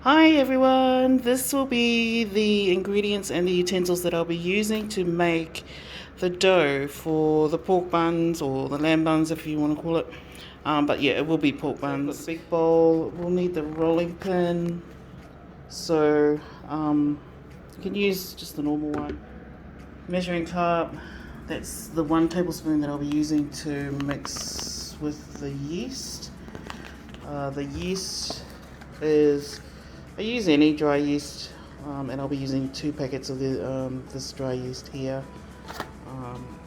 Hi everyone, this will be the ingredients and the utensils that I'll be using to make the dough for the pork buns or the lamb buns if you want to call it. But yeah, it will be pork buns. So the big bowl, we'll need the rolling pin. So you can use just the normal one. Measuring cup, that's the 1 tablespoon that I'll be using to mix with the yeast. The yeast is, I use any dry yeast, and I'll be using 2 packets of this dry yeast here. Um,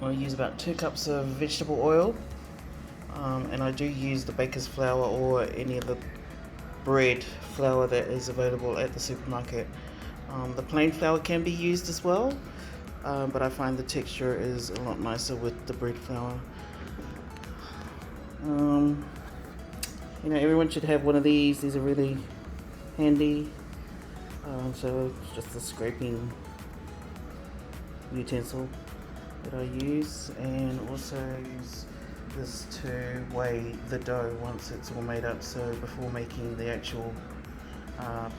I'll use about 2 cups of vegetable oil, and I do use the baker's flour or any of the bread flour that is available at the supermarket. The plain flour can be used as well, but I find the texture is a lot nicer with the bread flour. Everyone should have one of these. These are really handy. So it's just a scraping utensil that I use, and also use this to weigh the dough once it's all made up, so before making the actual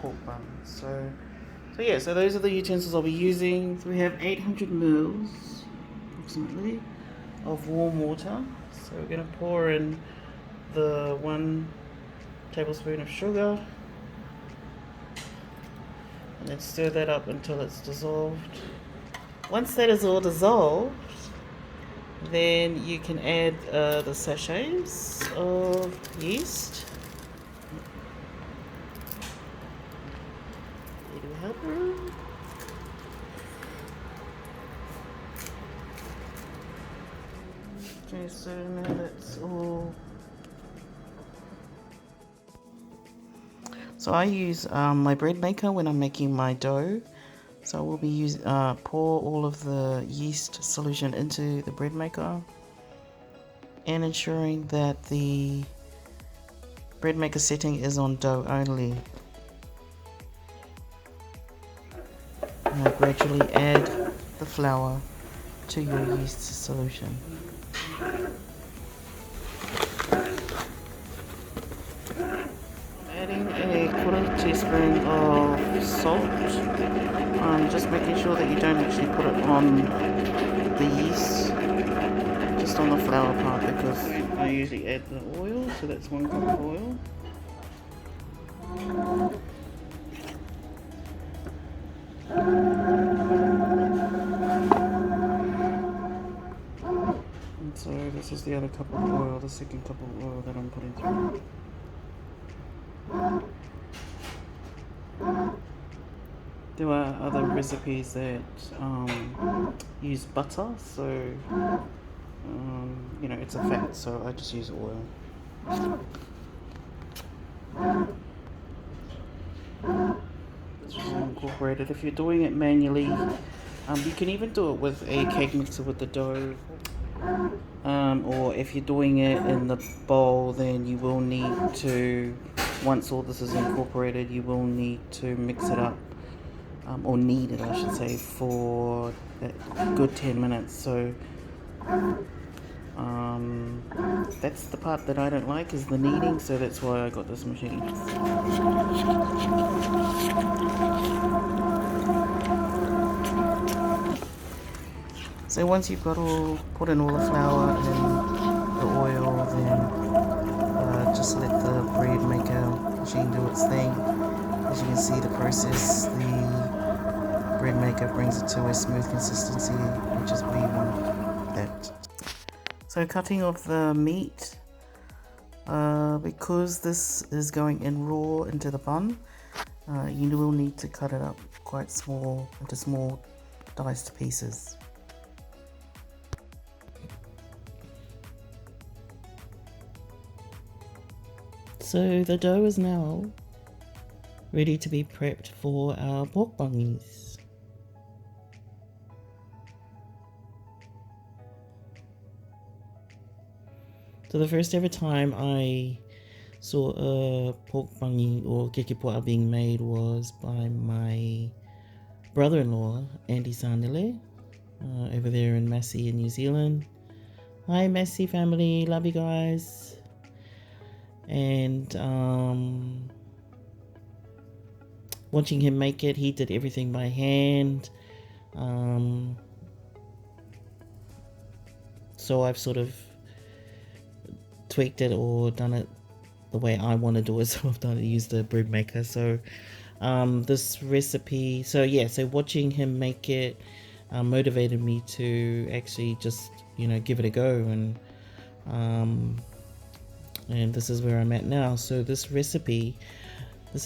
pork bun. So those are the utensils I'll be using. So we have 800 mils approximately of warm water. So we're going to pour in the 1 tablespoon of sugar, and then stir that up until it's dissolved. Once that is all dissolved, then you can add the sachets of yeast. Little helper. Okay, so now that's all. So I use my bread maker when I'm making my dough. So I will be pour all of the yeast solution into the bread maker, and ensuring that the bread maker setting is on dough only. Now gradually add the flour to your yeast solution. Adding a 1/4 teaspoon of salt. Just making sure that you don't actually put it on the yeast, just on the flour part, because I usually add the oil, so that's 1 cup of oil. And so this is the other cup of oil, the second cup of oil that I'm putting through. There are other recipes that use butter, so it's a fat, so I just use oil. Incorporate it. If you're doing it manually, you can even do it with a cake mixer with the dough. Or if you're doing it in the bowl, then you will need to, once all this is incorporated, you will need to mix it up, or knead it, I should say, for a good 10 minutes. So that's the part that I don't like, is the kneading, so that's why I got this machine. So once you've put in all the flour and the oil, then just let the bread maker machine do its thing. As you can see, the process, the bread maker brings it to a smooth consistency, which is where you want that. So cutting of the meat, because this is going in raw into the bun, you will need to cut it up quite small, into small diced pieces. So the dough is now ready to be prepped for our pork bunnies. So the first ever time I saw a pork bunny or kekepoa being made was by my brother-in-law, Andy Sandele, over there in Massey in New Zealand. Hi Massey family, love you guys. And watching him make it, he did everything by hand. So I've sort of tweaked it or done it the way I want to do it. So I've used the bread maker. So this recipe, so watching him make it motivated me to actually just give it a go, and this is where I'm at now. So this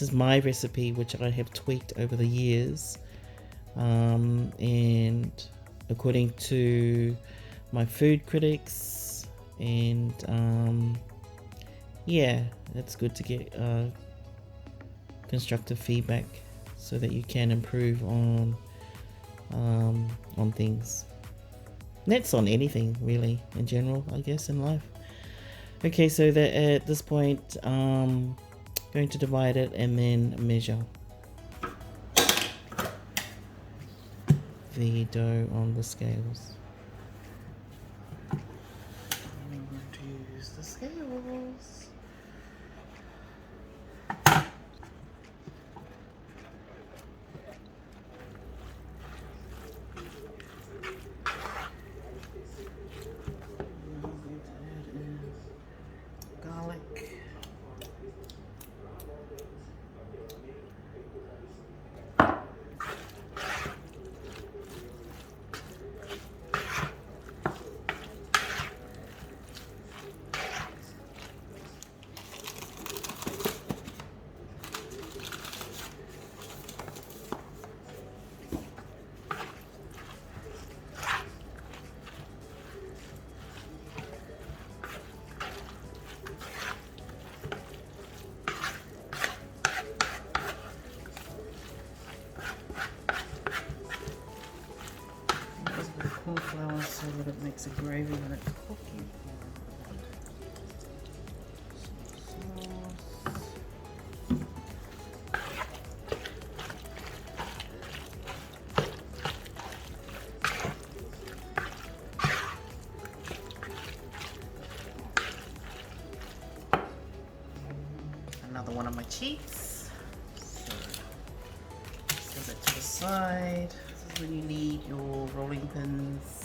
is my recipe, which I have tweaked over the years, and according to my food critics, and it's good to get constructive feedback so that you can improve on things. And that's on anything really in general, I guess, in life. Okay, so that at this point going to divide it and then measure the dough on the scales. I'm going to use the scales. Cornflour so that it makes a gravy when it's cooking. Another one of my cheeks. So set it to the side. This is when you need your rolling pins.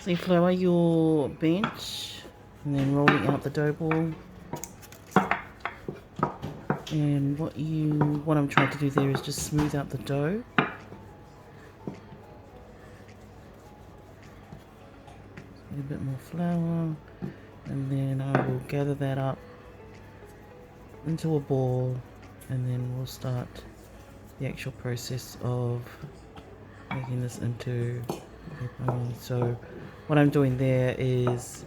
So you flour your bench and then rolling out the dough ball. And what I'm trying to do there is just smooth out the dough. A bit more flour, and then I will gather that up into a ball, and then we'll start the actual process of making this into pepperoni. So what I'm doing there is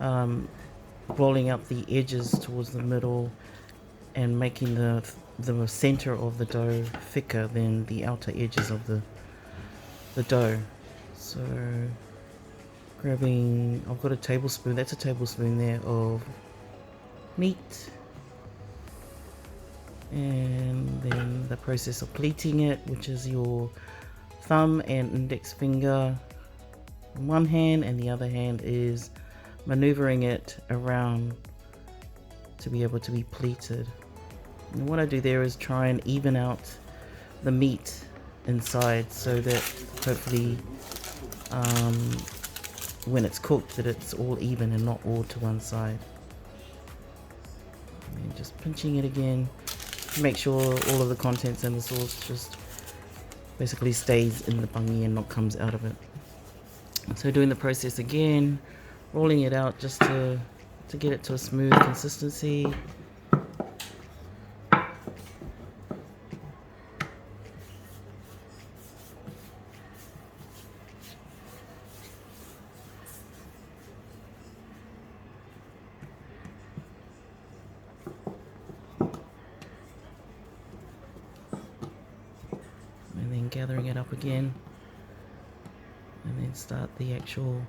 rolling up the edges towards the middle and making the center of the dough thicker than the outer edges of the dough. So grabbing, I've got a tablespoon, that's a tablespoon there of meat, and then the process of pleating it, which is your thumb and index finger in one hand, and the other hand is maneuvering it around to be able to be pleated. And what I do there is try and even out the meat inside so that hopefully when it's cooked that it's all even and not all to one side. And just pinching it again to make sure all of the contents in the sauce just basically stays in the bungi and not comes out of it. So doing the process again, rolling it out just to get it to a smooth consistency. And then gathering it up again, and then start the actual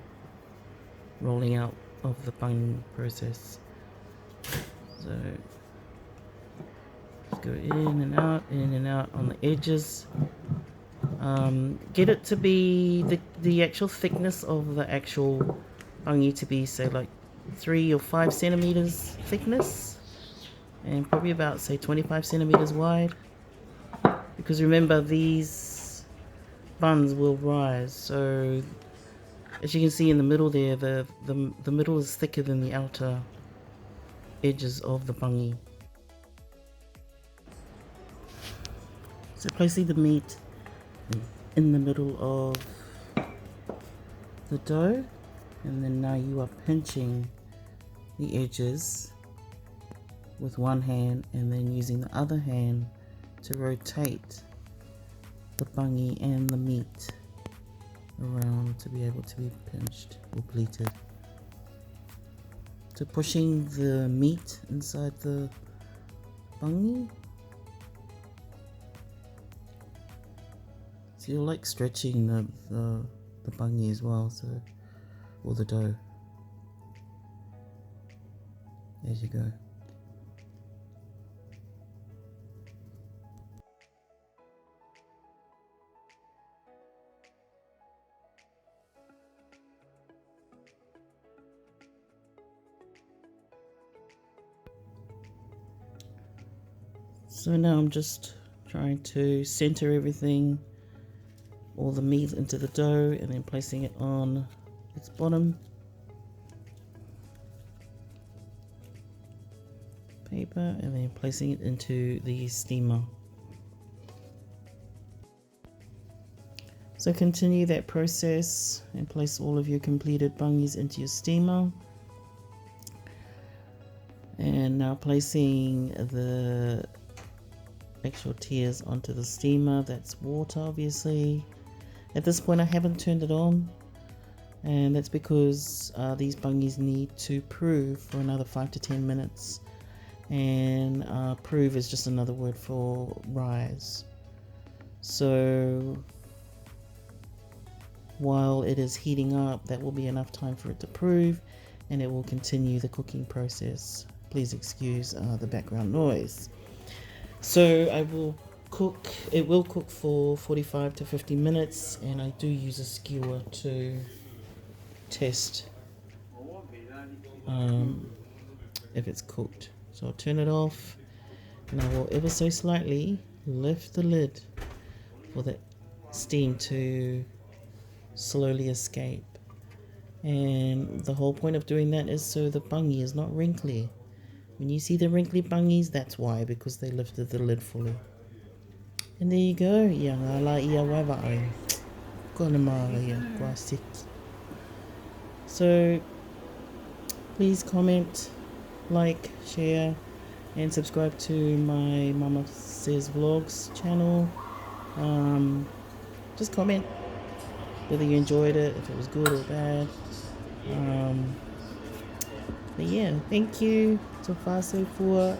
rolling out of the bun process. So just go in and out on the edges, Get it to be the actual thickness of the actual bungy to be, say, like 3 or 5 centimeters thickness, and probably about, say, 25 centimeters wide, because remember, these buns will rise. So as you can see in the middle there, the middle is thicker than the outer edges of the bungy. So placing the meat in the middle of the dough, and then now you are pinching the edges with one hand and then using the other hand to rotate the bungy and the meat around to be able to be pinched or pleated. So pushing the meat inside the bungy, so you're like stretching the bungy as well, so, or the dough. There you go. So now I'm just trying to center everything, all the meat into the dough, and then placing it on its bottom paper, and then placing it into the steamer. So continue that process and place all of your completed bungies into your steamer. And now placing the actual tiers onto the steamer. That's water, obviously. At this point I haven't turned it on, and that's because these bungies need to prove for another 5 to 10 minutes, and prove is just another word for rise. So while it is heating up, that will be enough time for it to prove, and it will continue the cooking process. Please excuse the background noise. So I will cook, it will cook for 45 to 50 minutes, and I do use a skewer to test if it's cooked. So I'll turn it off, and I will ever so slightly lift the lid for the steam to slowly escape. And the whole point of doing that is so the bungy is not wrinkly. When you see the wrinkly bungies, that's why, because they lifted the lid fully. And there you go. So please comment, like, share, and subscribe to my Mama Says Vlogs channel. Just comment whether you enjoyed it, if it was good or bad. But yeah, thank you. So far, so forth.